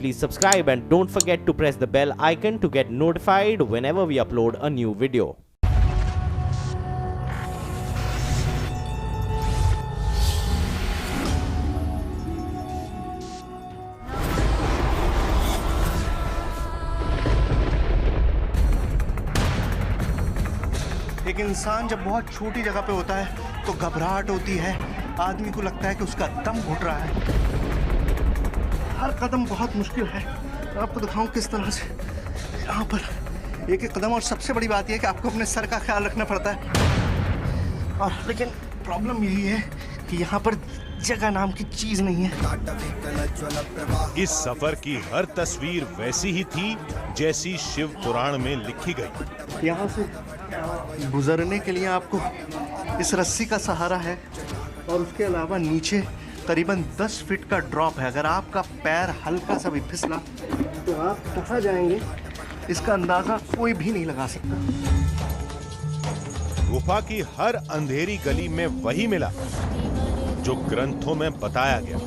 please subscribe and don't forget to press the bell icon to get notified whenever we upload a new video. एक इंसान जब बहुत छोटी जगह पे होता है तो घबराहट होती है, आदमी को लगता है कि उसका दम घुट रहा है। हर कदम बहुत मुश्किल है। आपको दिखाऊं किस तरह से यहाँ पर एक एक कदम, और सबसे बड़ी बात यह है कि आपको अपने सर का ख्याल रखना पड़ता है। और लेकिन प्रॉब्लम यही है कि यहाँ पर जगह नाम की चीज नहीं है। इस सफर की हर तस्वीर वैसी ही थी जैसी शिव पुराण में लिखी गई। यहाँ से गुजरने के लिए आपको इस रस्सी का सहारा है और उसके अलावा नीचे करीबन 10 फीट का ड्रॉप है। अगर आपका पैर हल्का सा भी फिसला तो आप कहाँ जाएंगे इसका अंदाजा कोई भी नहीं लगा सकता। गुफा की हर अंधेरी गली में वही मिला जो ग्रंथों में बताया गया।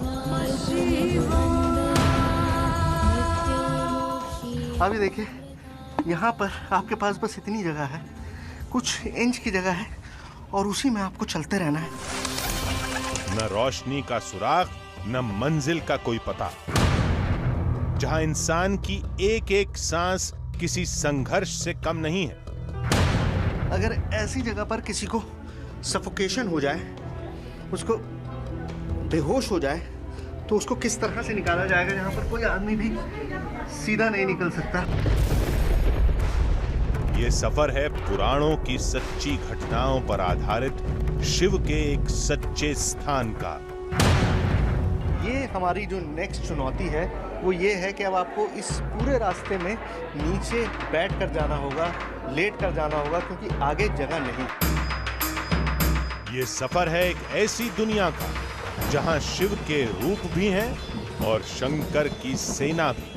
अभी देखिए, यहाँ पर आपके पास बस इतनी जगह है, कुछ इंच की जगह है, और उसी में आपको चलते रहना है। न रोशनी का सुराग, न मंजिल का कोई पता, जहां इंसान की एक एक सांस किसी संघर्ष से कम नहीं है। अगर ऐसी जगह पर किसी को सफोकेशन हो जाए, उसको बेहोश हो जाए, तो उसको किस तरह से निकाला जाएगा, जहां पर कोई आदमी भी सीधा नहीं निकल सकता। ये सफर है पुराणों की सच्ची घटनाओं पर आधारित शिव के एक सच्चे स्थान का। ये हमारी जो नेक्स्ट चुनौती है वो ये है कि अब आपको इस पूरे रास्ते में नीचे बैठ कर जाना होगा, लेट कर जाना होगा, क्योंकि आगे जगह नहीं। ये सफर है एक ऐसी दुनिया का जहां शिव के रूप भी हैं और शंकर की सेना भी।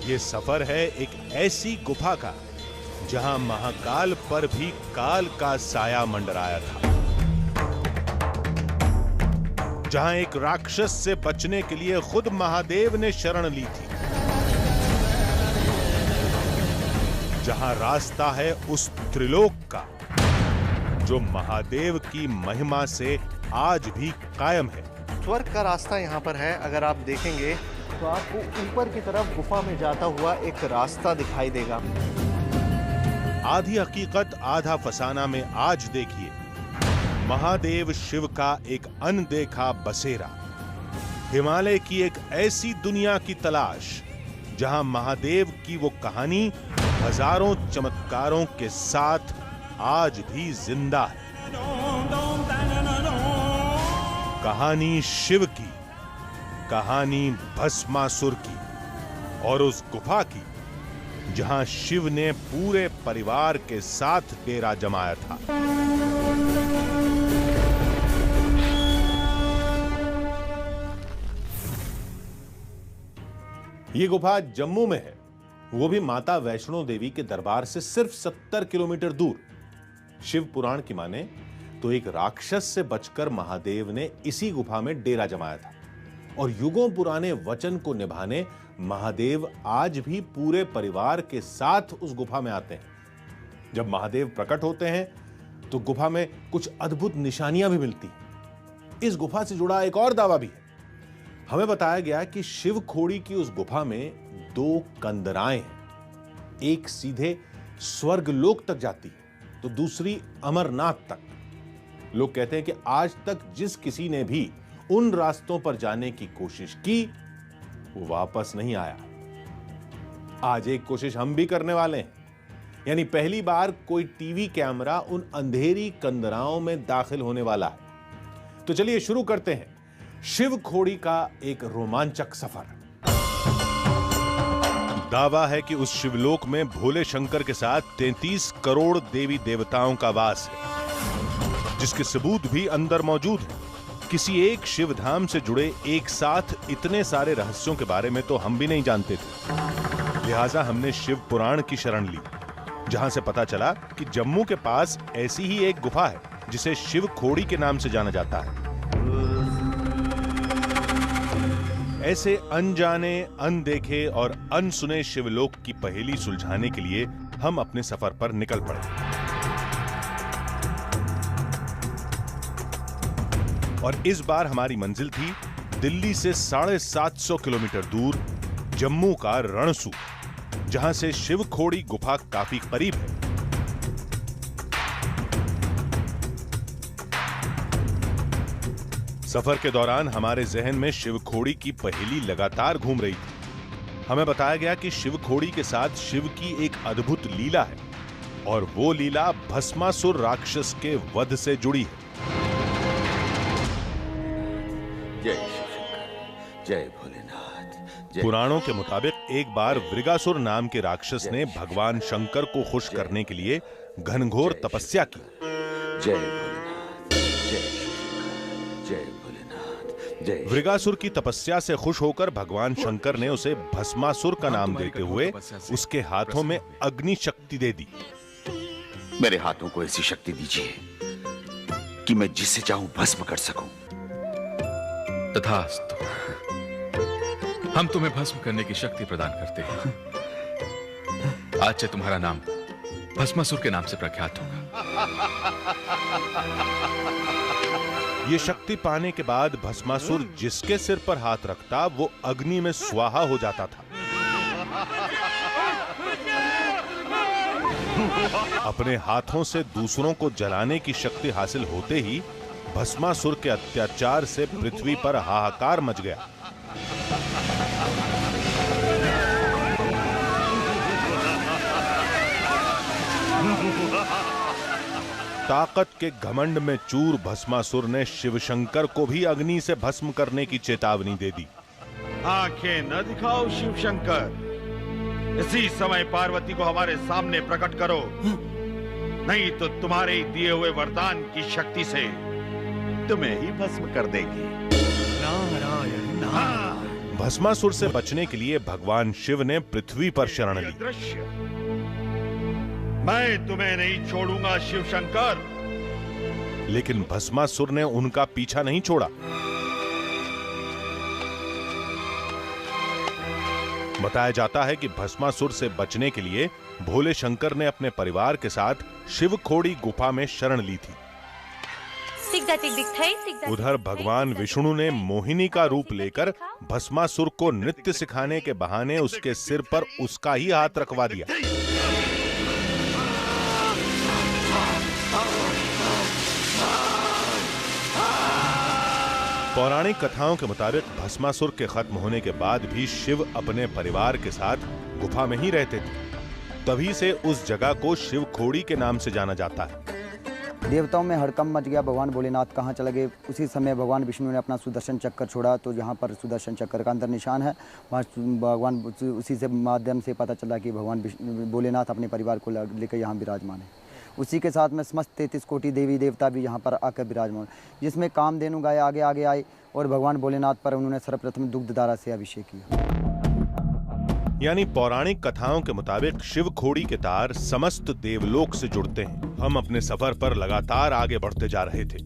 ये सफर है एक ऐसी गुफा का जहां महाकाल पर भी काल का साया मंडराया था, जहां एक राक्षस से बचने के लिए खुद महादेव ने शरण ली थी, जहां रास्ता है उस त्रिलोक का जो महादेव की महिमा से आज भी कायम है। स्वर्ग का रास्ता यहाँ पर है। अगर आप देखेंगे तो आपको ऊपर की तरफ गुफा में जाता हुआ एक रास्ता दिखाई देगा। आधी हकीकत आधा फसाना में आज देखिए महादेव शिव का एक अनदेखा बसेरा, हिमालय की एक ऐसी दुनिया की तलाश जहां महादेव की वो कहानी हजारों चमत्कारों के साथ आज भी जिंदा है। कहानी शिव की, कहानी भस्मासुर की, और उस गुफा की जहां शिव ने पूरे परिवार के साथ डेरा जमाया था। ये गुफा जम्मू में है, वो भी माता वैष्णो देवी के दरबार से सिर्फ 70 किलोमीटर दूर। शिव पुराण की माने तो एक राक्षस से बचकर महादेव ने इसी गुफा में डेरा जमाया था, और युगों पुराने वचन को निभाने महादेव आज भी पूरे परिवार के साथ उस गुफा में आते हैं। जब महादेव प्रकट होते हैं तो गुफा में कुछ अद्भुत निशानियां भी मिलती हैं। इस गुफा से जुड़ा एक और दावा भी है। हमें बताया गया कि शिव खोड़ी की उस गुफा में 2 कंदराएं हैं, एक सीधे स्वर्गलोक तक जाती है तो दूसरी अमरनाथ तक। लोग कहते हैं कि आज तक जिस किसी ने भी उन रास्तों पर जाने की कोशिश की वो वापस नहीं आया। आज एक कोशिश हम भी करने वाले हैं, यानी पहली बार कोई टीवी कैमरा उन अंधेरी कंदराओं में दाखिल होने वाला है। तो चलिए शुरू करते हैं शिव खोड़ी का एक रोमांचक सफर। दावा है कि उस शिवलोक में भोले शंकर के साथ 33 करोड़ देवी देवताओं का वास है, जिसके सबूत भी अंदर मौजूद हैं। किसी एक शिव धाम से जुड़े एक साथ इतने सारे रहस्यों के बारे में तो हम भी नहीं जानते थे, लिहाजा हमने शिव पुराण की शरण ली, जहां से पता चला कि जम्मू के पास ऐसी ही एक गुफा है जिसे शिव खोड़ी के नाम से जाना जाता है। ऐसे अनजाने, अनदेखे और अनसुने शिवलोक की पहेली सुलझाने के लिए हम अपने सफर पर निकल पड़े। और इस बार हमारी मंजिल थी दिल्ली से 750 किलोमीटर दूर जम्मू का रणसू, जहां से शिवखोड़ी गुफा काफी करीब है। सफर के दौरान हमारे जहन में शिवखोड़ी की पहेली लगातार घूम रही थी। हमें बताया गया कि शिवखोड़ी के साथ शिव की एक अद्भुत लीला है और वो लीला भस्मासुर राक्षस के वध से जुड़ी है। जय शिवशंकर, जय भोलेनाथ। पुराणों के मुताबिक एक बार वृगासुर नाम के राक्षस ने भगवान शंकर को खुश करने के लिए घनघोर तपस्या की। जय भोलेनाथ, जय शिवशंकर, जय भोलेनाथ, जय। वृगासुर की तपस्या से खुश होकर भगवान शंकर ने उसे भस्मासुर का नाम देते हुए उसके हाथों में अग्नि शक्ति दे दी। मेरे हाथों को ऐसी शक्ति दीजिए कि मैं जिससे चाहूं भस्म कर सकूं। तथास्तु। हम तुम्हें भस्म करने की शक्ति प्रदान करते हैं। आज से तुम्हारा नाम भस्मासुर के नाम से प्रख्यात होगा। ये शक्ति पाने के बाद भस्मासुर जिसके सिर पर हाथ रखता वो अग्नि में स्वाहा हो जाता था। अपने हाथों से दूसरों को जलाने की शक्ति हासिल होते ही भस्मासुर के अत्याचार से पृथ्वी पर हाहाकार मच गया। ताकत के घमंड में चूर भस्मासुर ने शिवशंकर को भी अग्नि से भस्म करने की चेतावनी दे दी। आंखें न दिखाओ शिवशंकर, इसी समय पार्वती को हमारे सामने प्रकट करो, नहीं तो तुम्हारे दिए हुए वरदान की शक्ति से तुम्हें ही भस्म कर देगी। नारायण नारायण। भस्मासुर से बचने के लिए भगवान शिव ने पृथ्वी पर शरण ली। दृश्य मैं तुम्हें नहीं छोड़ूंगा शिवशंकर। लेकिन भस्मासुर ने उनका पीछा नहीं छोड़ा। बताया जाता है कि भस्मासुर से बचने के लिए भोले शंकर ने अपने परिवार के साथ शिवखोड़ी गुफा में शरण ली थी। उधर भगवान विष्णु ने मोहिनी का रूप लेकर भस्मासुर को नृत्य सिखाने के बहाने उसके सिर पर उसका ही हाथ रखवा दिया। पौराणिक कथाओं के मुताबिक भस्मासुर के खत्म होने के बाद भी शिव अपने परिवार के साथ गुफा में ही रहते थे। तभी से उस जगह को शिवखोड़ी के नाम से जाना जाता है। देवताओं में हड़कंप मच गया, भगवान भोलेनाथ कहाँ चले गए। उसी समय भगवान विष्णु ने अपना सुदर्शन चक्कर छोड़ा, तो यहाँ पर सुदर्शन चक्कर का अंदर निशान है। वहाँ भगवान उसी से माध्यम से पता चला कि भगवान भोलेनाथ अपने परिवार को लेकर यहाँ विराजमान है। उसी के साथ में समस्त 33 कोटि देवी देवता भी यहाँ पर आकर विराजमान, जिसमें कामधेनु गाय आगे आगे आए और भगवान भोलेनाथ पर उन्होंने सर्वप्रथम दुग्ध धारा से अभिषेक किया। यानी पौराणिक कथाओं के मुताबिक शिवखोड़ी के तार समस्त देवलोक से जुड़ते हैं। हम अपने सफर पर लगातार आगे बढ़ते जा रहे थे।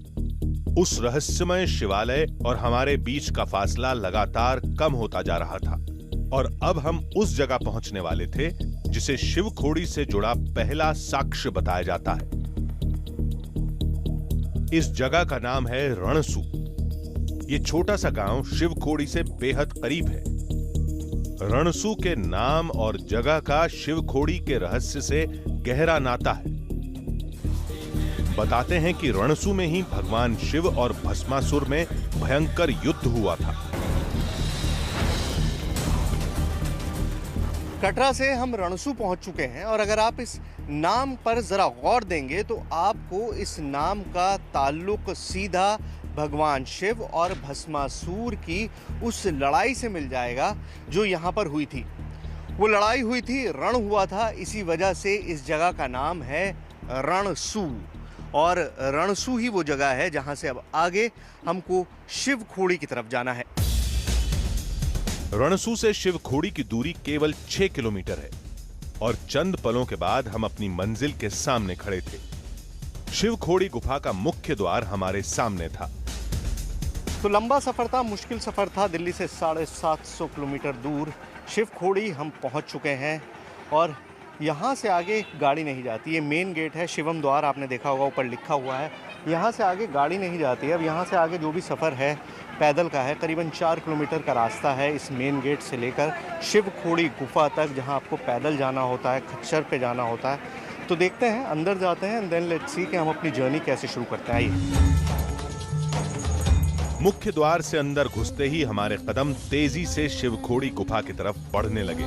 उस रहस्यमय शिवालय और हमारे बीच का फासला लगातार कम होता जा रहा था और अब हम उस जगह पहुंचने वाले थे जिसे शिवखोड़ी से जुड़ा पहला साक्ष्य बताया जाता है। इस जगह का नाम है रणसू। ये छोटा सा गांव शिवखोड़ी से बेहद करीब है। रणसू के नाम और जगह का शिवखोड़ी के रहस्य से गहरा नाता है। बताते हैं कि रणसू में ही भगवान शिव और भस्मासुर में भयंकर युद्ध हुआ था। कटरा से हम रणसू पहुंच चुके हैं और अगर आप इस नाम पर जरा गौर देंगे तो आपको इस नाम का ताल्लुक सीधा भगवान शिव और भस्मासुर की उस लड़ाई से मिल जाएगा जो यहाँ पर हुई थी। वो लड़ाई हुई थी, रण हुआ था, इसी वजह से इस जगह का नाम है रणसू। और रणसू ही वो जगह है जहाँ से अब आगे हमको शिवखोड़ी की तरफ जाना है। रणसू से शिवखोड़ी की दूरी केवल 6 किलोमीटर है और चंद पलों के बाद हम अपनी मंजिल के सामने खड़े थे। शिवखोड़ी गुफा का मुख्य द्वार हमारे सामने था। तो लंबा सफ़र था, मुश्किल सफ़र था। दिल्ली से 750 किलोमीटर दूर शिव खोड़ी हम पहुंच चुके हैं और यहाँ से आगे गाड़ी नहीं जाती। ये मेन गेट है, शिवम द्वार, आपने देखा होगा ऊपर लिखा हुआ है। यहाँ से आगे गाड़ी नहीं जाती है। अब यहाँ से आगे जो भी सफ़र है पैदल का है। करीबन 4 किलोमीटर का रास्ता है इस मेन गेट से लेकर शिव खोड़ी गुफा तक, जहाँ आपको पैदल जाना होता है, खच्चर पे जाना होता है। तो देखते हैं, अंदर जाते हैं, देन लेट्स सी कि हम अपनी जर्नी कैसे शुरू करते हैं। आइए। मुख्य द्वार से अंदर घुसते ही हमारे कदम तेजी से शिवखोड़ी गुफा की तरफ बढ़ने लगे,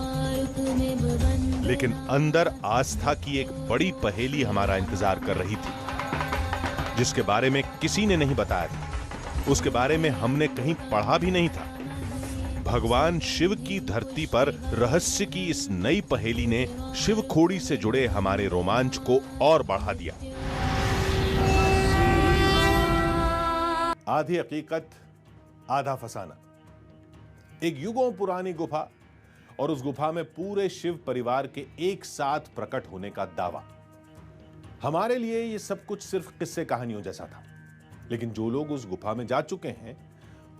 लेकिन अंदर आस्था की एक बड़ी पहेली हमारा इंतजार कर रही थी, जिसके बारे में किसी ने नहीं बताया था। उसके बारे में हमने कहीं पढ़ा भी नहीं था। भगवान शिव की धरती पर रहस्य की इस नई पहेली ने शिवखोड़ी से जुड़े हमारे रोमांच को और बढ़ा दिया। आधी हकीकत आधा फसाना। एक युगों पुरानी गुफा और उस गुफा में पूरे शिव परिवार के एक साथ प्रकट होने का दावा। हमारे लिए यह सब कुछ सिर्फ किस्से कहानियों जैसा था, लेकिन जो लोग उस गुफा में जा चुके हैं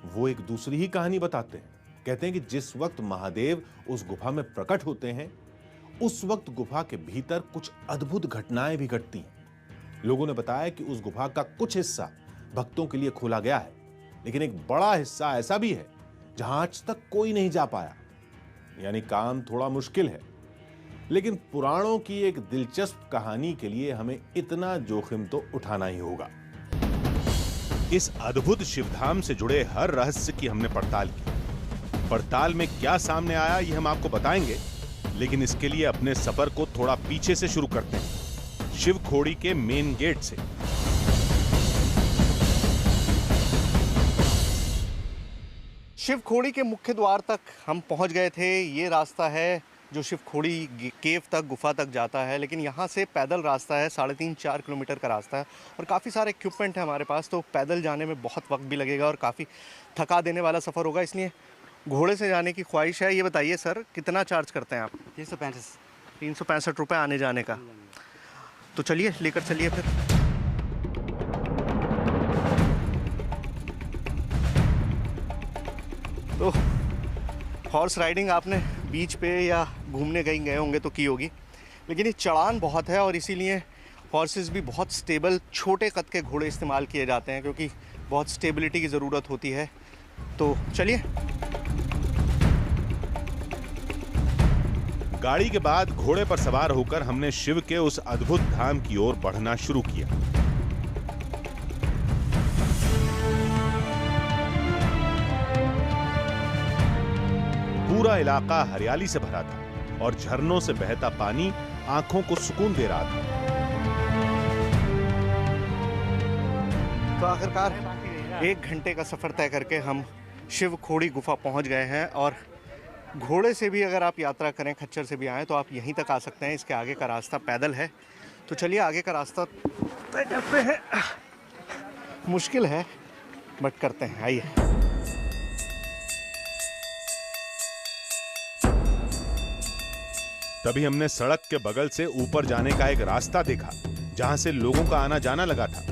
वो एक दूसरी ही कहानी बताते हैं। कहते हैं कि जिस वक्त महादेव उस गुफा में प्रकट होते हैं, उस वक्त गुफा के भीतर कुछ अद्भुत घटनाएं भी घटती हैं। लोगों ने बताया कि उस गुफा का कुछ हिस्सा भक्तों के लिए खोला गया है, लेकिन एक बड़ा हिस्सा ऐसा भी है जहां आज तक कोई नहीं जा पाया। यानी काम थोड़ा मुश्किल है, लेकिन पुराणों की एक दिलचस्प कहानी के लिए हमें इतना जोखिम तो उठाना ही होगा। इस अद्भुत शिवधाम से जुड़े हर रहस्य की हमने पड़ताल की। पड़ताल में क्या सामने आया ये हम आपको बताएंगे, लेकिन इसके लिए अपने सफर को थोड़ा पीछे से शुरू करते हैं, शिवखोड़ी के मेन गेट से। शिवखोड़ी के मुख्य द्वार तक हम पहुंच गए थे। ये रास्ता है जो शिवखोड़ी केव तक, गुफा तक जाता है, लेकिन यहाँ से पैदल रास्ता है, 3.5-4 किलोमीटर का रास्ता है और काफ़ी सारे इक्विपमेंट है हमारे पास, तो पैदल जाने में बहुत वक्त भी लगेगा और काफ़ी थका देने वाला सफ़र होगा, इसलिए घोड़े से जाने की ख्वाहिश है। ये बताइए सर, कितना चार्ज करते हैं आप? 365 रुपये आने जाने का। तो चलिए, लेकर चलिए फिर। तो हॉर्स राइडिंग आपने बीच पे या घूमने कहीं गए होंगे तो की होगी, लेकिन ये चढ़ान बहुत है और इसीलिए हॉर्सेस भी बहुत स्टेबल, छोटे कद के घोड़े इस्तेमाल किए जाते हैं, क्योंकि बहुत स्टेबिलिटी की ज़रूरत होती है। तो चलिए। गाड़ी के बाद घोड़े पर सवार होकर हमने शिव के उस अद्भुत धाम की ओर बढ़ना शुरू किया। पूरा इलाका हरियाली से भरा था और झरनों से बहता पानी आंखों को सुकून दे रहा था। तो आखिरकार 1 घंटे का सफर तय करके हम शिवखोड़ी गुफा पहुंच गए हैं और घोड़े से भी अगर आप यात्रा करें, खच्चर से भी आएँ तो आप यहीं तक आ सकते हैं। इसके आगे का रास्ता पैदल है। तो चलिए आगे का रास्ता तय करते हैं। मुश्किल है बट करते हैं, आइए। तभी हमने सड़क के बगल से ऊपर जाने का एक रास्ता देखा, जहां से लोगों का आना जाना लगा था।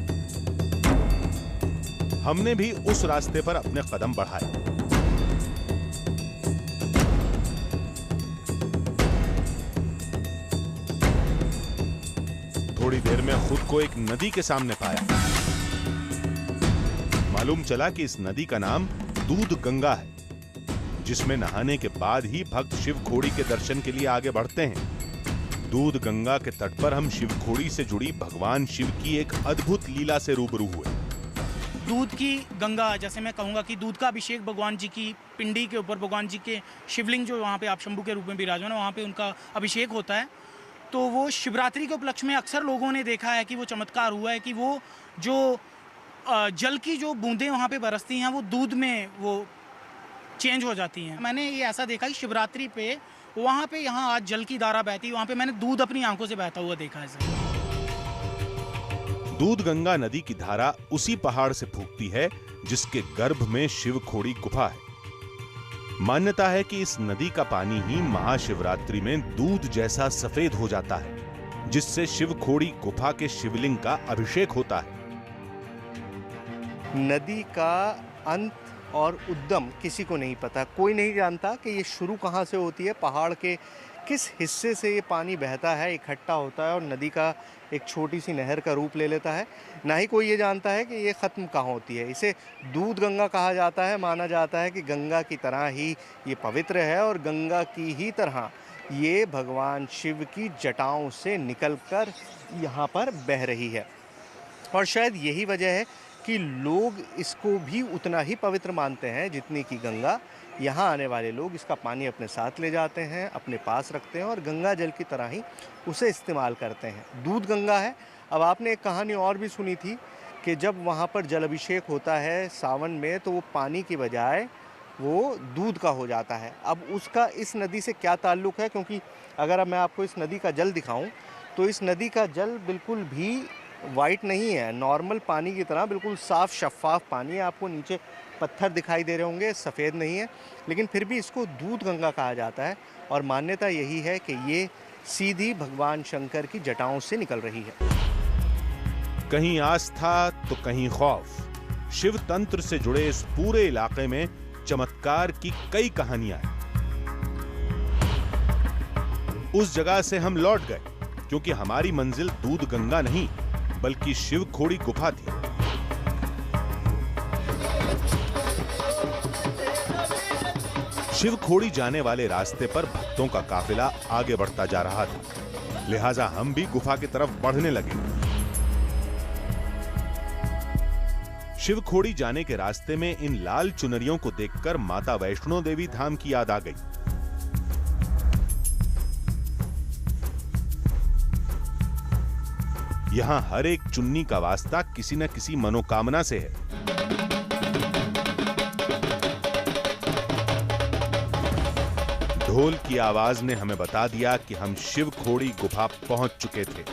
हमने भी उस रास्ते पर अपने कदम बढ़ाए। थोड़ी देर में खुद को एक नदी के सामने पाया। मालूम चला कि इस नदी का नाम दूध गंगा है, जिसमें नहाने के बाद ही भक्त शिवखोड़ी के दर्शन के लिए आगे बढ़ते हैं। दूध गंगा के तट पर हम शिवखोड़ी से जुड़ी भगवान शिव की एक अद्भुत लीला से रूबरू हुए। दूध की गंगा, जैसे मैं कहूँगा कि दूध का अभिषेक भगवान जी की पिंडी के ऊपर, भगवान जी के शिवलिंग जो वहाँ पे आप शंभू के रूप में विराजमान है, वहाँ पे उनका अभिषेक होता है। तो वो शिवरात्रि के उपलक्ष्य में अक्सर लोगों ने देखा है कि वो चमत्कार हुआ है कि वो जो जल की जो बूंदें वहाँ पे बरसती हैं वो दूध में वो चेंज हो जाती हैं। मैंने ये ऐसा देखा कि शिवरात्रि पे वहाँ पे, यहाँ आज जल की धारा बहती, वहाँ पे मैंने दूध अपनी आंखों से बहता हुआ देखा है सर। दूध गंगा नदी की धारा उसी पहाड़ से फूटती है जिसके गर्भ में शिवखोड़ी गुफा है। मान्यता है कि इस नदी का पानी ही महाशिवरात्रि में दूध जैसा सफेद हो जाता है, जिससे शिवखोड़ी गुफा के शिवलिंग का अभिषेक होता है। नदी का अंत और उद्गम किसी को नहीं पता। कोई नहीं जानता कि ये शुरू कहाँ से होती है, पहाड़ के किस हिस्से से ये पानी बहता है, इकट्ठा होता है और नदी का एक छोटी सी नहर का रूप ले लेता है। ना ही कोई ये जानता है कि ये ख़त्म कहाँ होती है। इसे दूध गंगा कहा जाता है। माना जाता है कि गंगा की तरह ही ये पवित्र है और गंगा की ही तरह ये भगवान शिव की जटाओं से निकलकर यहाँ पर बह रही है। और शायद यही वजह है कि लोग इसको भी उतना ही पवित्र मानते हैं जितनी कि गंगा। यहाँ आने वाले लोग इसका पानी अपने साथ ले जाते हैं, अपने पास रखते हैं और गंगा जल की तरह ही उसे इस्तेमाल करते हैं। दूध गंगा है। अब आपने एक कहानी और भी सुनी थी कि जब वहाँ पर जल अभिषेक होता है सावन में, तो वो पानी की बजाय वो दूध का हो जाता है। अब उसका इस नदी से क्या ताल्लुक़ है, क्योंकि अगर अब मैं आपको इस नदी का जल दिखाऊं तो इस नदी का जल बिल्कुल भी वाइट नहीं है, नॉर्मल पानी की तरह बिल्कुल साफ़ शफाफ पानी है। आपको नीचे पत्थर दिखाई दे रहे होंगे, सफ़ेद नहीं है, लेकिन फिर भी इसको दूध गंगा कहा जाता है। और मान्यता यही है कि ये सीधी भगवान शंकर की जटाओं से निकल रही है। कहीं आस्था तो कहीं खौफ। शिव तंत्र से जुड़े इस पूरे इलाके में चमत्कार की कई कहानियां हैं। उस जगह से हम लौट गए क्योंकि हमारी मंजिल दूध गंगा नहीं बल्कि शिव खोड़ी गुफा थी। शिव खोड़ी जाने वाले रास्ते पर भक्तों का काफिला आगे बढ़ता जा रहा था, लिहाजा हम भी गुफा की तरफ बढ़ने लगे। शिव खोड़ी जाने के रास्ते में इन लाल चुनरियों को देखकर माता वैष्णो देवी धाम की याद आ गई। यहां हर एक चुन्नी का वास्ता किसी न किसी मनोकामना से है। ढोल की आवाज ने हमें बता दिया कि हम शिव खोड़ी गुफा पहुंच चुके थे।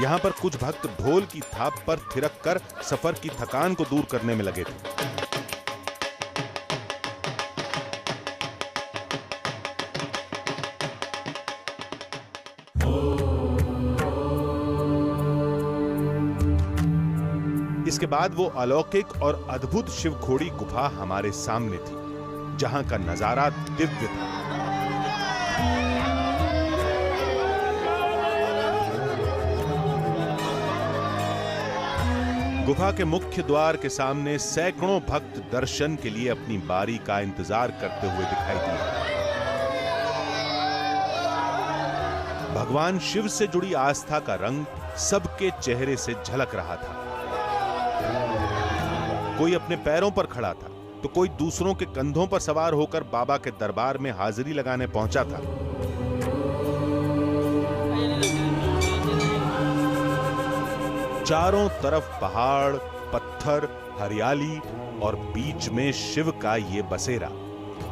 यहां पर कुछ भक्त ढोल की थाप पर थिरक कर सफर की थकान को दूर करने में लगे थे। इसके बाद वो अलौकिक और अद्भुत शिव खोड़ी गुफा हमारे सामने थी, जहां का नजारा दिव्य था। गुफा के मुख्य द्वार के सामने सैकड़ों भक्त दर्शन के लिए अपनी बारी का इंतजार करते हुए दिखाई दिए। भगवान शिव से जुड़ी आस्था का रंग सबके चेहरे से झलक रहा था। कोई अपने पैरों पर खड़ा था तो कोई दूसरों के कंधों पर सवार होकर बाबा के दरबार में हाजिरी लगाने पहुंचा था। चारों तरफ पहाड़, पत्थर, हरियाली और बीच में शिव का ये बसेरा,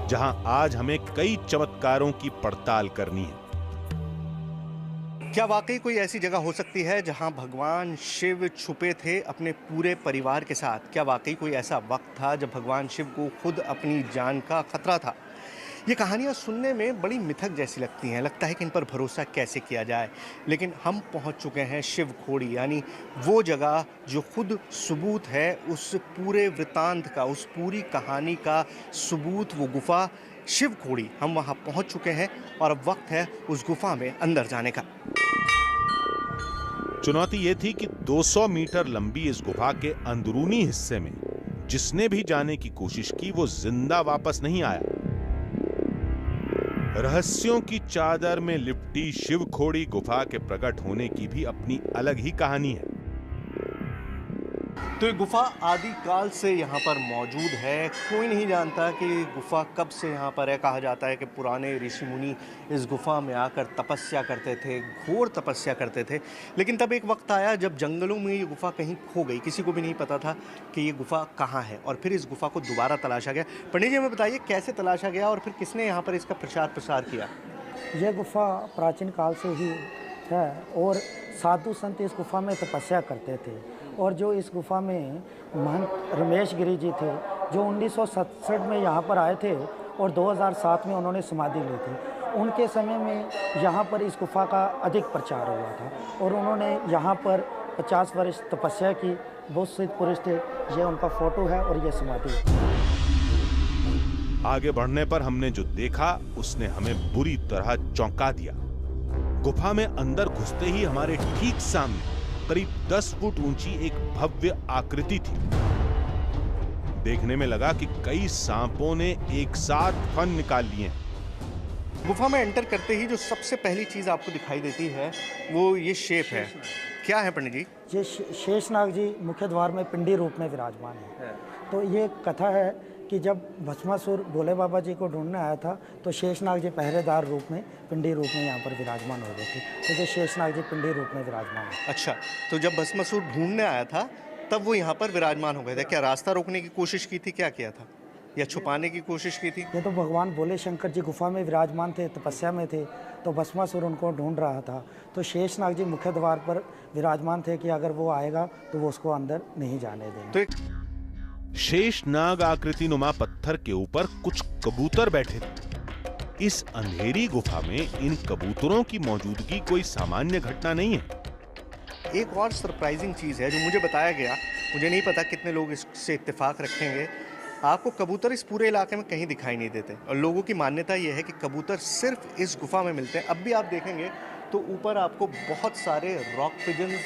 जहां आज हमें कई चमत्कारों की पड़ताल करनी है। क्या वाकई कोई ऐसी जगह हो सकती है जहां भगवान शिव छुपे थे अपने पूरे परिवार के साथ? क्या वाकई कोई ऐसा वक्त था जब भगवान शिव को खुद अपनी जान का खतरा था? ये कहानियाँ सुनने में बड़ी मिथक जैसी लगती हैं, लगता है कि इन पर भरोसा कैसे किया जाए। लेकिन हम पहुंच चुके हैं शिव खोड़ी, यानी वो जगह जो खुद सबूत है उस पूरे वृतांत का, उस पूरी कहानी का सबूत, वो गुफा शिव खोड़ी। हम वहां पहुंच चुके हैं और अब वक्त है उस गुफा में अंदर जाने का। चुनौती यह थी कि 200 मीटर लंबी इस गुफा के अंदरूनी हिस्से में जिसने भी जाने की कोशिश की वो जिंदा वापस नहीं आया। रहस्यों की चादर में लिपटी शिव खोड़ी गुफा के प्रकट होने की भी अपनी अलग ही कहानी है। तो ये गुफा आदि काल से यहाँ पर मौजूद है। कोई नहीं जानता कि गुफा कब से यहाँ पर है। कहा जाता है कि पुराने ऋषि मुनि इस गुफा में आकर तपस्या करते थे, घोर तपस्या करते थे। लेकिन तब एक वक्त आया जब जंगलों में ये गुफा कहीं खो गई, किसी को भी नहीं पता था कि ये गुफा कहाँ है, और फिर इस गुफा को दोबारा तलाशा गया। पंडित जी हमें बताइए कैसे तलाशा गया और फिर किसने यहाँ पर इसका प्रचार प्रसार किया? यह गुफा प्राचीन काल से ही है और साधु संत इस गुफा में तपस्या करते थे। और जो इस गुफा में महंत रमेश गिरी जी थे, जो 1967 में यहाँ पर आए थे और 2007 में उन्होंने समाधि ली थी, उनके समय में यहाँ पर इस गुफा का अधिक प्रचार हुआ था और उन्होंने यहाँ पर 50 वर्ष तपस्या की, बहुत सिद्ध पुरुष थे। ये उनका फोटो है और ये समाधि है। आगे बढ़ने पर हमने जो देखा उसने हमें बुरी तरह चौंका दिया। गुफा में अंदर घुसते ही हमारे ठीक सामने करीब 10 फुट ऊंची एक भव्य आकृति थी। देखने में लगा कि कई सांपों ने एक साथ फन निकाल लिए हैं। गुफा में एंटर करते ही जो सबसे पहली चीज आपको दिखाई देती है वो ये शेप है। क्या है पंडित जी? ये शेषनाग जी मुख्य द्वार में पिंडी रूप में विराजमान है। तो ये कथा है कि जब भस्मासुर भोले बाबा जी को ढूंढने आया था तो शेषनाग जी पहरेदार रूप में, पिंडी रूप में यहाँ पर विराजमान हो गए थे। तो ये शेषनाग जी पिंडी रूप में विराजमान है। अच्छा, तो जब भस्मासुर ढूंढने आया था तब वो यहाँ पर विराजमान हो गए थे। क्या रास्ता रोकने की कोशिश की थी, क्या किया था, या छुपाने की कोशिश की थी? ये तो भगवान भोले शंकर जी गुफा में विराजमान थे, तपस्या में थे, तो भस्मासुर उनको ढूंढ रहा था। तो शेषनाग जी मुख्य द्वार पर विराजमान थे कि अगर वो आएगा तो वो उसको अंदर नहीं जाने देंगे। तो शेषनाग आकृति नुमा पत्थर के ऊपर कुछ कबूतर बैठे थे। इस अंधेरी गुफा में इन कबूतरों की मौजूदगी कोई सामान्य घटना नहीं है। एक और सरप्राइजिंग चीज है जो मुझे बताया गया, मुझे नहीं पता कितने लोग इससे इत्तेफाक रखेंगे। आपको कबूतर इस पूरे इलाके में कहीं दिखाई नहीं देते और लोगों की मान्यता यह है कि कबूतर सिर्फ इस गुफा में मिलते हैं। अब भी आप देखेंगे तो ऊपर आपको बहुत सारे रॉक पिजन्स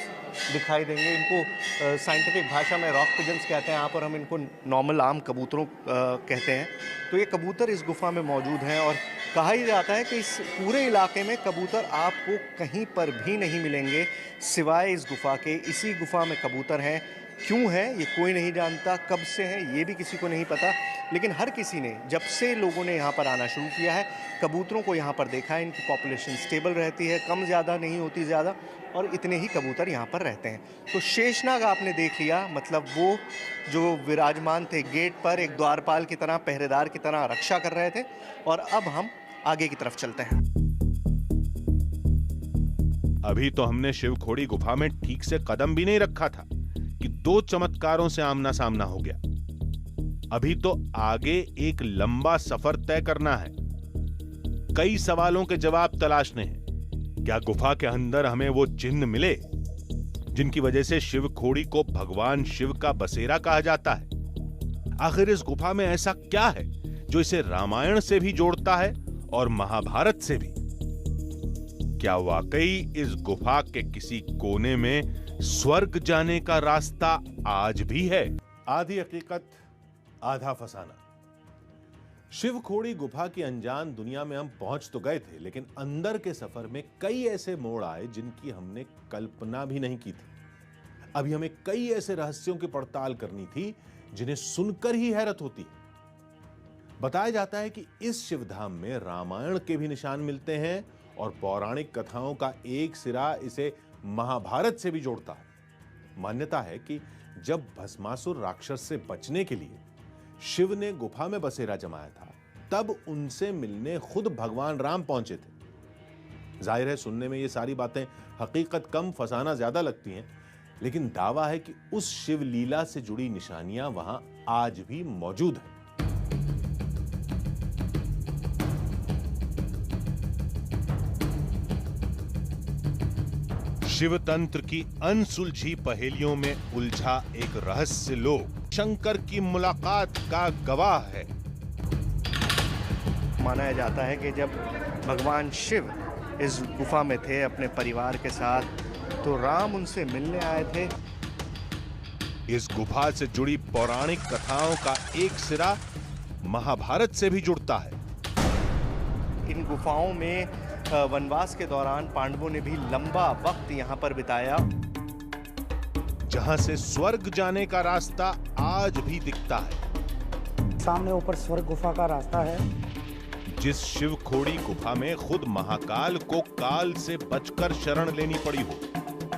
दिखाई देंगे। इनको साइंटिफिक भाषा में रॉक पिजन्स कहते हैं, यहाँ पर हम इनको नॉर्मल आम कबूतरों कहते हैं। तो ये कबूतर इस गुफा में मौजूद हैं और कहा ही जाता है कि इस पूरे इलाके में कबूतर आपको कहीं पर भी नहीं मिलेंगे सिवाय इस गुफा के। इसी गुफा में कबूतर हैं। क्यों है ये कोई नहीं जानता, कब से हैं ये भी किसी को नहीं पता, लेकिन हर किसी ने, जब से लोगों ने यहाँ पर आना शुरू किया है, कबूतरों को यहाँ पर देखा है। इनकी पॉपुलेशन स्टेबल रहती है, कम ज़्यादा नहीं होती ज़्यादा, और इतने ही कबूतर यहाँ पर रहते हैं। तो शेषनाग आपने देख लिया, मतलब वो जो विराजमान थे गेट पर एक द्वारपाल की तरह, पहरेदार की तरह रक्षा कर रहे थे। और अब हम आगे की तरफ चलते हैं। अभी तो हमने शिवखोड़ी गुफा में ठीक से कदम भी नहीं रखा था कि दो चमत्कारों से आमना सामना हो गया। अभी तो आगे एक लंबा सफर तय करना है। कई सवालों के जवाब तलाशने हैं। क्या गुफा के अंदर हमें वो चिन्ह मिले जिनकी वजह से शिवखोड़ी को भगवान शिव का बसेरा कहा जाता है? आखिर इस गुफा में ऐसा क्या है जो इसे रामायण से भी जोड़ता है और महाभारत से भी? क्या वाकई इस गुफा के किसी कोने में स्वर्ग जाने का रास्ता आज भी है? आधी हकीकत आधा फसाना। शिवखोड़ी गुफा की अनजान दुनिया में हम पहुंच तो गए थे, लेकिन अंदर के सफर में कई ऐसे मोड़ आए जिनकी हमने कल्पना भी नहीं की थी। अभी हमें कई ऐसे रहस्यों की पड़ताल करनी थी जिन्हें सुनकर ही हैरत होती है। बताया जाता है कि इस शिवधाम में रामायण के भी निशान मिलते हैं और पौराणिक कथाओं का एक सिरा इसे महाभारत से भी जोड़ता है। मान्यता है कि जब भस्मासुर राक्षस से बचने के लिए शिव ने गुफा में बसेरा जमाया था, तब उनसे मिलने खुद भगवान राम पहुंचे थे। जाहिर है सुनने में ये सारी बातें हकीकत कम, फसाना ज्यादा लगती हैं, लेकिन दावा है कि उस शिव लीला से जुड़ी निशानियां वहां आज भी मौजूद हैं। शिव तंत्र की अनसुलझी पहेलियों में उलझा एक रहस्य लोक शंकर की मुलाकात का गवाह है। माना जाता है कि जब भगवान शिव इस गुफा में थे अपने परिवार के साथ, तो राम उनसे मिलने आए थे। इस गुफा से जुड़ी पौराणिक कथाओं का एक सिरा महाभारत से भी जुड़ता है। इन गुफाओं में वनवास के दौरान पांडवों ने भी लंबा वक्त यहाँ पर बिताया, जहां से स्वर्ग जाने का रास्ता आज भी दिखता है। सामने ऊपर स्वर्ग गुफा का रास्ता है। जिस शिवखोड़ी गुफा में खुद महाकाल को काल से बचकर शरण लेनी पड़ी हो,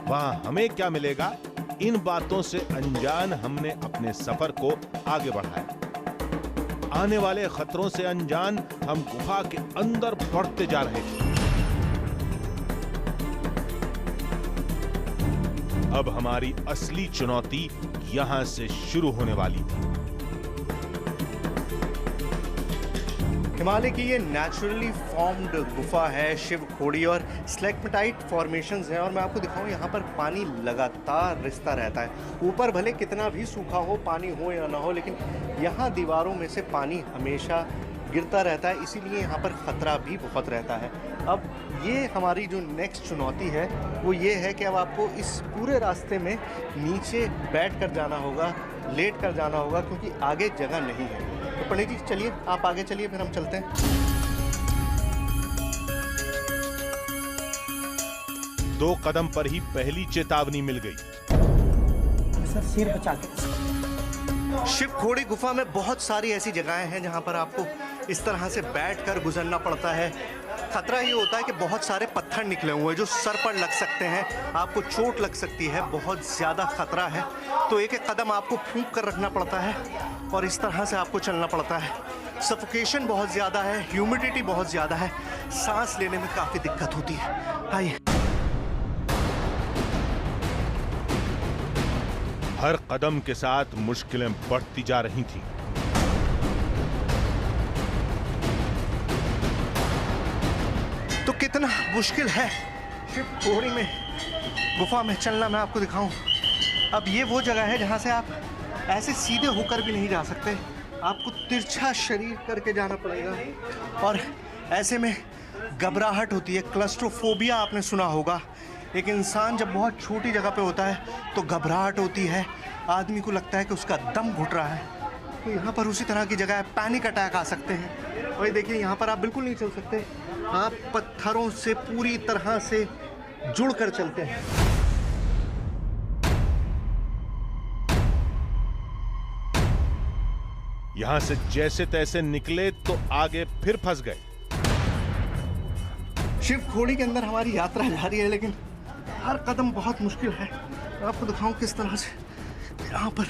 वहां हमें क्या मिलेगा? इन बातों से अनजान हमने अपने सफर को आगे बढ़ाया। आने वाले खतरों से अनजान हम गुफा के अंदर बढ़ते जा रहे थे। अब हमारी असली चुनौती यहां से शुरू होने वाली थी। हिमालय की ये नेचुरली फॉर्म्ड गुफा है शिव खोड़ी और स्टैलेक्टाइट फॉर्मेशंस हैं। और मैं आपको दिखाऊं, यहाँ पर पानी लगातार रिसता रहता है। ऊपर भले कितना भी सूखा हो, पानी हो या ना हो, लेकिन यहाँ दीवारों में से पानी हमेशा गिरता रहता है, इसीलिए यहाँ पर ख़तरा भी बहुत रहता है। अब ये हमारी जो नेक्स्ट चुनौती है वो ये है कि अब आपको इस पूरे रास्ते में नीचे बैठ कर जाना होगा, लेट कर जाना होगा, क्योंकि आगे जगह नहीं है। तो पंडित जी चलिए, आप आगे चलिए, फिर हम चलते हैं। 2 कदम पर ही पहली चेतावनी मिल गई। सर सिर बचा के। शिव खोड़ी गुफा में बहुत सारी ऐसी जगहें हैं जहां पर आपको इस तरह से बैठकर गुजरना पड़ता है। खतरा ये होता है कि बहुत सारे पत्थर निकले हुए हैं जो सर पर लग सकते हैं, आपको चोट लग सकती है, बहुत ज़्यादा खतरा है। तो एक एक कदम आपको फूंक कर रखना पड़ता है और इस तरह से आपको चलना पड़ता है। सफोकेशन बहुत ज़्यादा है, ह्यूमिडिटी बहुत ज़्यादा है, सांस लेने में काफ़ी दिक्कत होती है। आइए। हर कदम के साथ मुश्किलें बढ़ती जा रही थीं। तो कितना मुश्किल है शिव खोड़ी में गुफा में चलना, मैं आपको दिखाऊं। अब ये वो जगह है जहां से आप ऐसे सीधे होकर भी नहीं जा सकते, आपको तिरछा शरीर करके जाना पड़ेगा। और ऐसे में घबराहट होती है, क्लस्ट्रोफोबिया आपने सुना होगा। एक इंसान जब बहुत छोटी जगह पे होता है तो घबराहट होती है, आदमी को लगता है कि उसका दम घुट रहा है। तो यहाँ पर उसी तरह की जगह है, पैनिक अटैक आ सकते हैं। और ये देखिए, यहाँ पर आप बिल्कुल नहीं चल सकते, आप पत्थरों से पूरी तरह से जुड़ कर चलते हैं। यहां से जैसे तैसे निकले तो आगे फिर फंस गए। शिव खोड़ी के अंदर हमारी यात्रा जारी है, लेकिन हर कदम बहुत मुश्किल है। आपको दिखाऊं किस तरह से यहाँ पर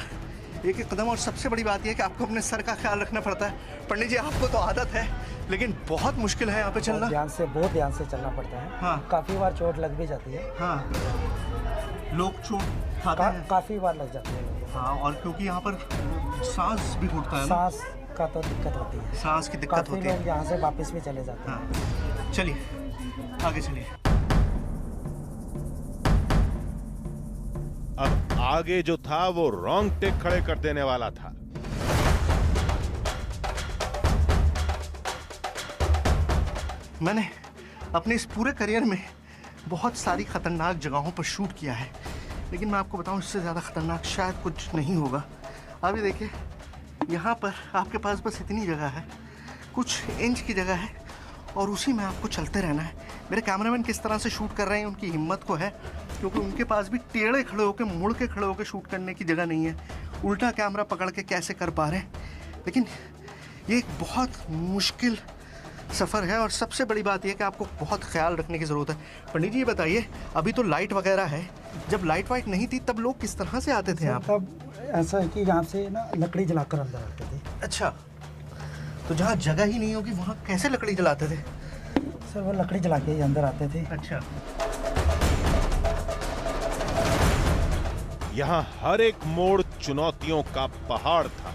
एक एक कदम। और सबसे बड़ी बात यह है कि आपको अपने सर का ख्याल रखना पड़ता है। पंडित जी, आपको तो आदत है, लेकिन बहुत मुश्किल है यहाँ पे चलना। बहुत ध्यान से चलना पड़ता है। हाँ, काफी बार चोट लग भी जाती है। हाँ, लोग चोट खाते हैं, काफी बार लग जाती है। हाँ, और क्योंकि यहाँ पर सांस भी घुटता है, सांस का तो दिक्कत होती है, सांस की दिक्कत होती है। लोग यहाँ से वापस भी चले जाते हैं। हाँ, चलिए आगे चलिए। अब आगे जो था वो रोंगटे खड़े कर देने वाला था। मैंने अपने इस पूरे करियर में बहुत सारी खतरनाक जगहों पर शूट किया है, लेकिन मैं आपको बताऊं, इससे ज़्यादा खतरनाक शायद कुछ नहीं होगा। अभी देखिए, यहाँ पर आपके पास बस इतनी जगह है, कुछ इंच की जगह है, और उसी में आपको चलते रहना है। मेरे कैमरामैन किस तरह से शूट कर रहे हैं, उनकी हिम्मत को है, क्योंकि उनके पास भी टेढ़े खड़े होकर, मुड़ के खड़े होकर शूट करने की जगह नहीं है। उल्टा कैमरा पकड़ के कैसे कर पा रहे हैं। लेकिन ये एक बहुत मुश्किल सफ़र है, और सबसे बड़ी बात यह कि आपको बहुत ख्याल रखने की ज़रूरत है। पंडित जी, ये बताइए, अभी तो लाइट वगैरह है, जब लाइट वाइट नहीं थी तब लोग किस तरह से आते थे यहाँ? तब ऐसा है कि यहाँ से ना लकड़ी जलाकर अंदर आते थे। अच्छा, तो जहाँ जगह ही नहीं होगी वहाँ कैसे लकड़ी जलाते थे? सर वो लकड़ी जला के अंदर आते थे। अच्छा। यहां हर एक मोड़ चुनौतियों का पहाड़ था।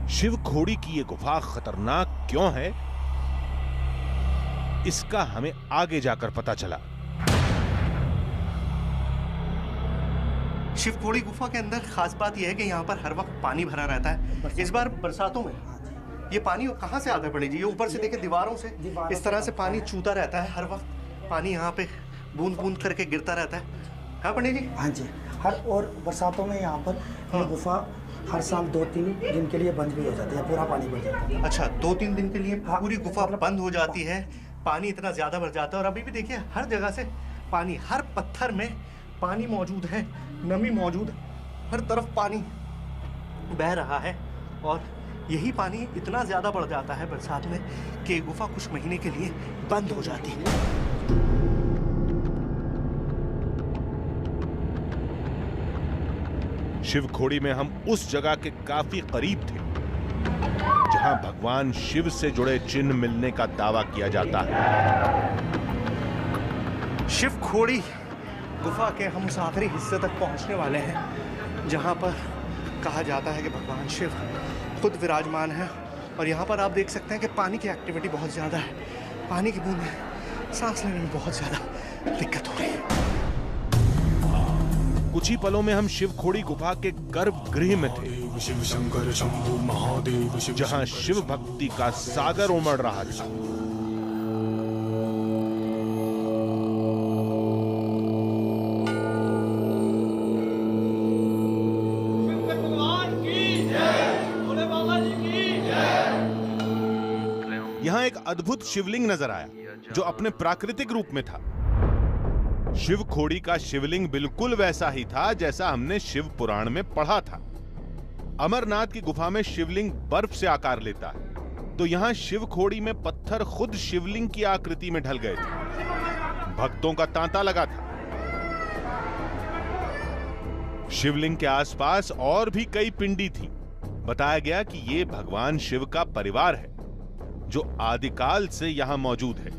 शिव खोड़ी की ये गुफा खतरनाक क्यों है, इसका हमें आगे जाकर पता चला। शिव खोड़ी गुफा के अंदर खास बात यह है कि यहाँ पर हर वक्त पानी भरा रहता है। इस बार बरसातों में ये पानी कहाँ से आता है पंडित जी? ये ऊपर से देखिए, दीवारों से इस तरह से पानी चूता रहता है, हर वक्त पानी यहाँ पे बूंद बूंद करके गिरता रहता है। हाँ पंडित जी? हाँ जी। और बरसातों में यहाँ पर ये गुफा हर साल 2-3 दिन के लिए बंद भी हो जाती है, पूरा पानी भर जाता है। अच्छा, 2-3 दिन के लिए पूरी गुफा बंद हो जाती है, पानी इतना ज़्यादा भर जाता है। और अभी भी देखिए, हर जगह से पानी, हर पत्थर में पानी मौजूद है, नमी मौजूद, हर तरफ पानी बह रहा है। और यही पानी इतना ज़्यादा बढ़ जाता है बरसात में कि गुफा कुछ महीने के लिए बंद हो जाती है। शिव खोड़ी में हम उस जगह के काफी करीब थे जहां भगवान शिव से जुड़े चिन्ह मिलने का दावा किया जाता है। शिव खोड़ी गुफा के हम उस आखिरी हिस्से तक पहुंचने वाले हैं जहां पर कहा जाता है कि भगवान शिव खुद विराजमान है। और यहाँ पर आप देख सकते हैं कि पानी की एक्टिविटी बहुत ज़्यादा है। पानी की बूंदें, सांस लेने में बहुत ज़्यादा दिक्कत हो रही है। कुछ ही पलों में हम शिवखोड़ी गुफा के गर्भगृह में थे, जहां शिव भक्ति का सागर उमड़ रहा था। यहां एक अद्भुत शिवलिंग नजर आया जो अपने प्राकृतिक रूप में था। शिवखोड़ी का शिवलिंग बिल्कुल वैसा ही था जैसा हमने शिव पुराण में पढ़ा था। अमरनाथ की गुफा में शिवलिंग बर्फ से आकार लेता है, तो यहां शिवखोड़ी में पत्थर खुद शिवलिंग की आकृति में ढल गए थे। भक्तों का तांता लगा था। शिवलिंग के आसपास और भी कई पिंडी थी। बताया गया कि ये भगवान शिव का परिवार है जो आदिकाल से यहां मौजूद है।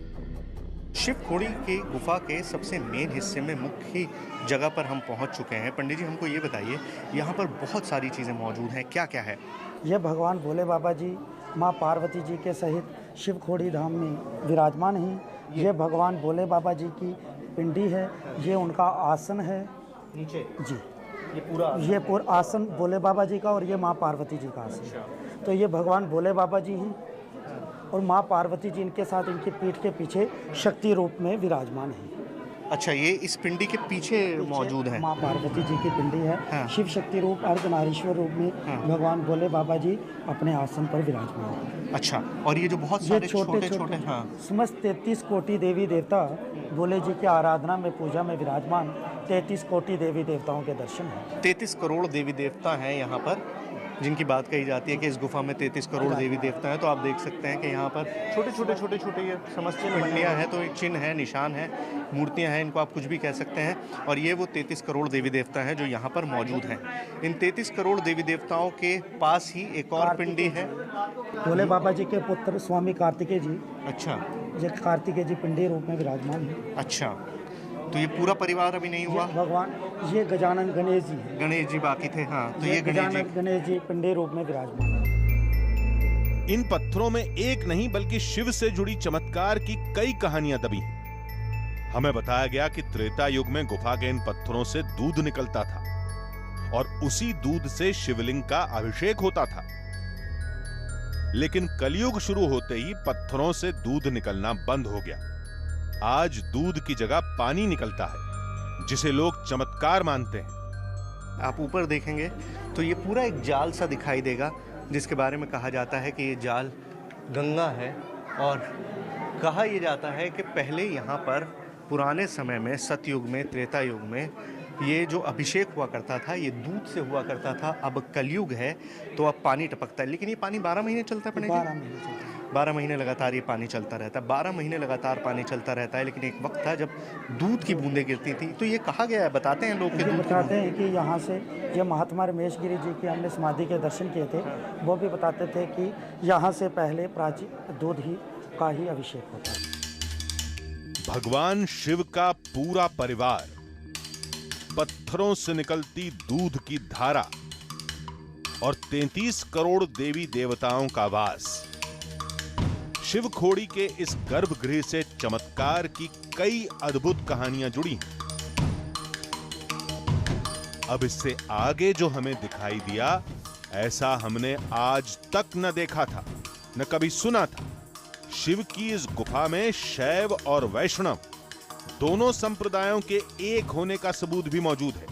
शिवखोड़ी के गुफा के सबसे मेन हिस्से में मुख्य जगह पर हम पहुंच चुके हैं। पंडित जी, हमको ये बताइए, यहाँ पर बहुत सारी चीज़ें मौजूद हैं, क्या क्या है? ये भगवान भोले बाबा जी माँ पार्वती जी के सहित शिवखोड़ी धाम में विराजमान हैं। ये भगवान भोले बाबा जी की पिंडी है, ये उनका आसन है नीचे जी। ये पूरा आसन भोले बाबा जी का और ये माँ पार्वती जी का आसन। तो ये भगवान भोले बाबा जी हैं और माँ पार्वती जी इनके साथ इनकी पीठ के पीछे शक्ति रूप में विराजमान है। अच्छा, ये इस पिंडी के पीछे मौजूद है। माँ पार्वती जी की पिंडी है। हाँ। शिव शक्ति रूप अर्धनारीश्वर रूप में हाँ। भगवान भोले बाबा जी अपने आसन पर विराजमान है। अच्छा, और ये जो बहुत सारे छोटे छोटे हाँ समस्त 33 कोटि देवी देवता भोले जी की आराधना में पूजा में विराजमान 33 कोटि देवी देवताओं के दर्शन हैं। 33 करोड़ देवी देवता हैं यहाँ पर, जिनकी बात कही जाती है कि इस गुफा में 33 करोड़ देवी देवता हैं। तो आप देख सकते हैं कि यहाँ पर छोटे छोटे ये समस्त पिंडियाँ हैं। तो एक चिन्ह है, निशान है, मूर्तियाँ हैं, इनको आप कुछ भी कह सकते हैं। और ये वो 33 करोड़ देवी देवता हैं जो यहाँ पर मौजूद हैं। इन 33 करोड़ देवी देवताओं के पास ही एक और पिंडी है। भोले बाबा जी के पुत्र स्वामी कार्तिकेय जी। अच्छा, ये कार्तिकेय जी पिंडी रूप में विराजमान है। अच्छा, तो ये पूरा परिवार अभी नहीं हुआ? भगवान ये गजानन गणेश जी हैं। गणेश जी बाकी थे। हाँ, तो ये गणेश जी पिंडी रूप में विराजमान है। इन पत्थरों में एक नहीं बल्कि शिव से जुड़ी चमत्कार की कई कहानियां दबी हैं। हमें बताया गया कि त्रेता युग में गुफा के इन पत्थरों से दूध निकलता था और उसी दूध से शिवलिंग का अभिषेक होता था। लेकिन कलयुग शुरू होते ही पत्थरों से दूध निकलना बंद हो गया। आज दूध की जगह पानी निकलता है, जिसे लोग चमत्कार मानते हैं। आप ऊपर देखेंगे तो ये पूरा एक जाल सा दिखाई देगा, जिसके बारे में कहा जाता है कि ये जाल गंगा है। और कहा यह जाता है कि पहले यहाँ पर पुराने समय में, सतयुग में, त्रेता युग में ये जो अभिषेक हुआ करता था ये दूध से हुआ करता था। अब कलयुग है तो अब पानी टपकता है। लेकिन ये पानी 12 महीने चलता है। 12 महीने लगातार ये पानी चलता रहता है। 12 महीने लगातार पानी चलता रहता है। लेकिन एक वक्त था जब दूध की बूंदें गिरती थी। तो ये कहा गया है, बताते हैं लोग, बताते हैं कि यहाँ से ये महात्मा रमेश गिरी जी की हमने समाधि के दर्शन किए थे। वो भी बताते थे कि यहाँ से पहले प्राचीन दूध ही का ही अभिषेक होता है। भगवान शिव का पूरा परिवार, पत्थरों से निकलती दूध की धारा और 33 करोड़ देवी देवताओं का वास। शिवखोड़ी के इस गर्भगृह से चमत्कार की कई अद्भुत कहानियां जुड़ी हैं। अब इससे आगे जो हमें दिखाई दिया, ऐसा हमने आज तक न देखा था, न कभी सुना था। शिव की इस गुफा में शैव और वैष्णव दोनों संप्रदायों के एक होने का सबूत भी मौजूद है।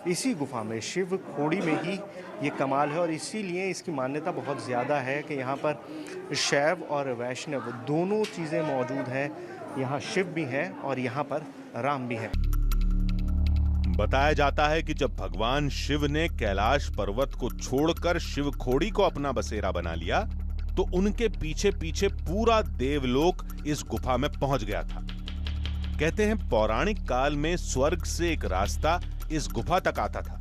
इसी गुफा में, शिवखोड़ी में ही ये कमाल है। और इसीलिए इसकी मान्यता बहुत ज़्यादा है कि यहाँ पर शैव और वैष्णव दोनों चीज़ें मौजूद हैं। यहाँ शिव भी है और यहाँ पर राम भी है। बताया जाता है कि जब भगवान शिव ने कैलाश पर्वत को छोड़कर शिवखोड़ी को अपना बसेरा बना लिया, तो उनके पीछे पीछे पूरा देवलोक इस गुफा में पहुंच गया था। कहते हैं पौराणिक काल में स्वर्ग से एक रास्ता इस गुफा तक आता था।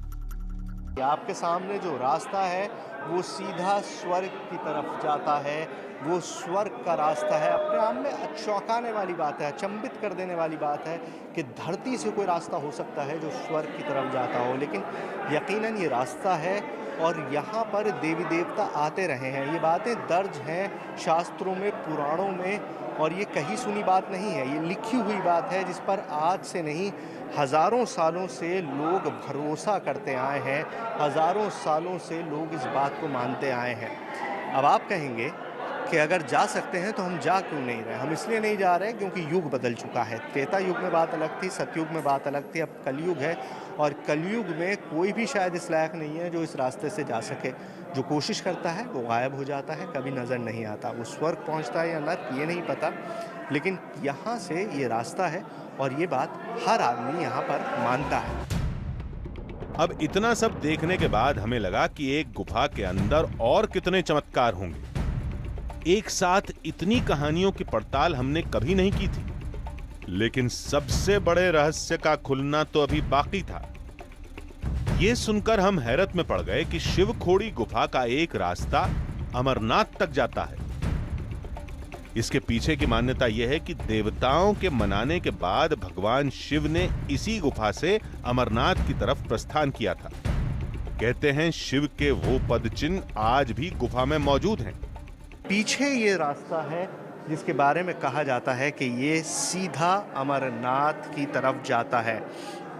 आपके सामने जो रास्ता है वो सीधा स्वर्ग की तरफ जाता है। वो स्वर्ग का रास्ता है। अपने आप में चौंकाने वाली बात है, अचंभित कर देने वाली बात है कि धरती से कोई रास्ता हो सकता है जो स्वर्ग की तरफ जाता हो। लेकिन यकीनन ये रास्ता है और यहाँ पर देवी देवता आते रहे हैं। ये बातें दर्ज हैं शास्त्रों में, पुराणों में, और ये कहीं सुनी बात नहीं है, ये लिखी हुई बात है जिस पर आज से नहीं हज़ारों सालों से लोग भरोसा करते आए हैं, हज़ारों सालों से लोग इस बात को मानते आए हैं। अब आप कहेंगे कि अगर जा सकते हैं तो हम जा क्यों नहीं रहे? हम इसलिए नहीं जा रहे क्योंकि युग बदल चुका है। त्रेता युग में बात अलग थी, सतयुग में बात अलग थी, अब कलयुग है, और कलयुग में कोई भी शायद इस लायक नहीं है जो इस रास्ते से जा सके। जो कोशिश करता है वो गायब हो जाता है, कभी नज़र नहीं आता। वो स्वर्ग पहुंचता है या नर्क ये नहीं पता, लेकिन यहाँ से ये रास्ता है और ये बात हर आदमी यहाँ पर मानता है। अब इतना सब देखने के बाद हमें लगा कि एक गुफा के अंदर और कितने चमत्कार होंगे। एक साथ इतनी कहानियों की पड़ताल हमने कभी नहीं की थी, लेकिन सबसे बड़े रहस्य का खुलना तो अभी बाकी था। यह सुनकर हम हैरत में पड़ गए कि शिवखोड़ी गुफा का एक रास्ता अमरनाथ तक जाता है। इसके पीछे की मान्यता यह है कि देवताओं के मनाने के बाद भगवान शिव ने इसी गुफा से अमरनाथ की तरफ प्रस्थान किया था। कहते हैं शिव के वो पद चिन्ह आज भी गुफा में मौजूद हैं। पीछे ये रास्ता है जिसके बारे में कहा जाता है कि ये सीधा अमरनाथ की तरफ जाता है।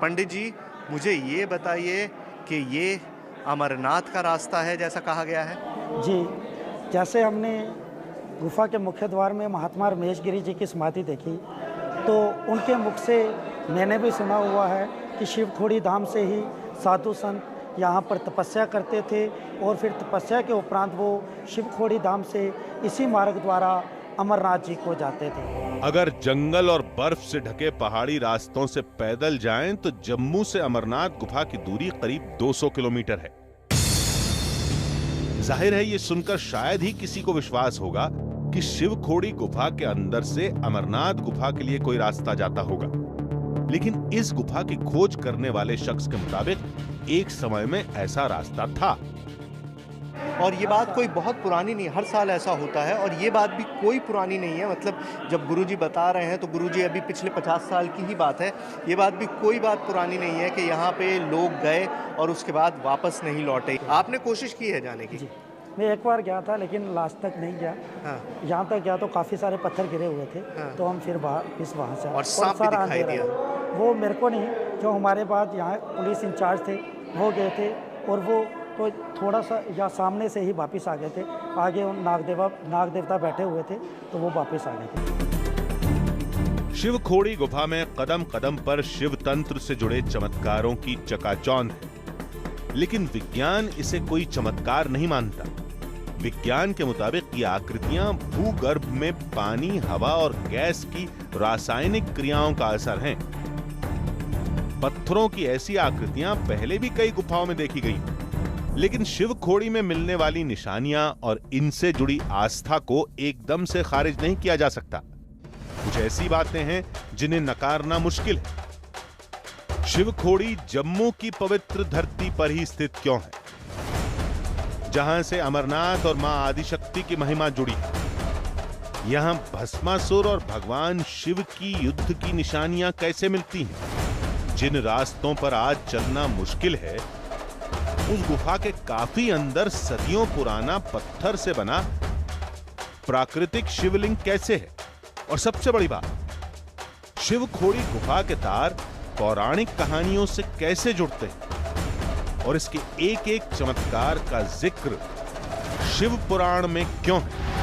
पंडित जी, मुझे ये बताइए कि ये अमरनाथ का रास्ता है जैसा कहा गया है? जी, जैसे हमने गुफा के मुख्य द्वार में महात्मा रमेश गिरी जी की समाधि देखी, तो उनके मुख से मैंने भी सुना हुआ है कि शिवखोड़ी धाम से ही साधु संत यहाँ पर तपस्या करते थे, और फिर तपस्या के उपरांत वो शिवखोड़ी धाम से इसी मार्ग द्वारा अमरनाथ जी को जाते थे। अगर जंगल और बर्फ से ढके पहाड़ी रास्तों से पैदल जाएं तो जम्मू से अमरनाथ गुफा की दूरी करीब 200 किलोमीटर है। जाहिर है ये सुनकर शायद ही किसी को विश्वास होगा कि शिवखोड़ी गुफा के अंदर से अमरनाथ गुफा के लिए कोई रास्ता जाता होगा, लेकिन इस गुफा की खोज करने वाले शख्स के मुताबिक एक समय में ऐसा रास्ता था। और ये बात कोई बहुत पुरानी नहीं, हर साल ऐसा होता है, और ये बात भी कोई पुरानी नहीं है। मतलब जब गुरुजी बता रहे हैं तो गुरुजी अभी पिछले 50 साल की ही बात है। ये बात भी कोई बात पुरानी नहीं है कि यहाँ पे लोग गए और उसके बाद वापस नहीं लौटे। आपने कोशिश की है जाने की? जी, मैं एक बार गया था लेकिन लास्ट तक नहीं गया। हाँ। यहाँ तक गया तो काफ़ी सारे पत्थर गिरे हुए थे। हाँ। तो हम फिर वहाँ से और सांप भी दिखाई दिया? वो मेरे को नहीं, जो हमारे बाद यहाँ पुलिस इंचार्ज थे वो गए थे, और वो तो थोड़ा सा या सामने से ही वापस आ गए थे। आगे उन नाग देवता बैठे हुए थे तो वो वापस आ गए थे। शिवखोड़ी गुफा में कदम कदम पर शिव तंत्र से जुड़े चमत्कारों की चकाचौंध है, लेकिन विज्ञान इसे कोई चमत्कार नहीं मानता। विज्ञान के मुताबिक ये आकृतियां भूगर्भ में पानी, हवा और गैस की रासायनिक क्रियाओं का असर हैं। पत्थरों की ऐसी आकृतियां पहले भी कई गुफाओं में देखी गई, लेकिन शिवखोड़ी में मिलने वाली निशानियां और इनसे जुड़ी आस्था को एकदम से खारिज नहीं किया जा सकता। कुछ ऐसी बातें हैं जिन्हें नकारना मुश्किल है। शिवखोड़ी जम्मू की पवित्र धरती पर ही स्थित क्यों है, जहां से अमरनाथ और मां आदिशक्ति की महिमा जुड़ी है? यहां भस्मासुर और भगवान शिव की युद्ध की निशानियां कैसे मिलती हैं? जिन रास्तों पर आज चलना मुश्किल है, उस गुफा के काफी अंदर सदियों पुराना पत्थर से बना प्राकृतिक शिवलिंग कैसे है? और सबसे बड़ी बात, शिवखोड़ी गुफा के तार पौराणिक कहानियों से कैसे जुड़ते हैं और इसके एक एक चमत्कार का जिक्र शिव पुराण में क्यों है?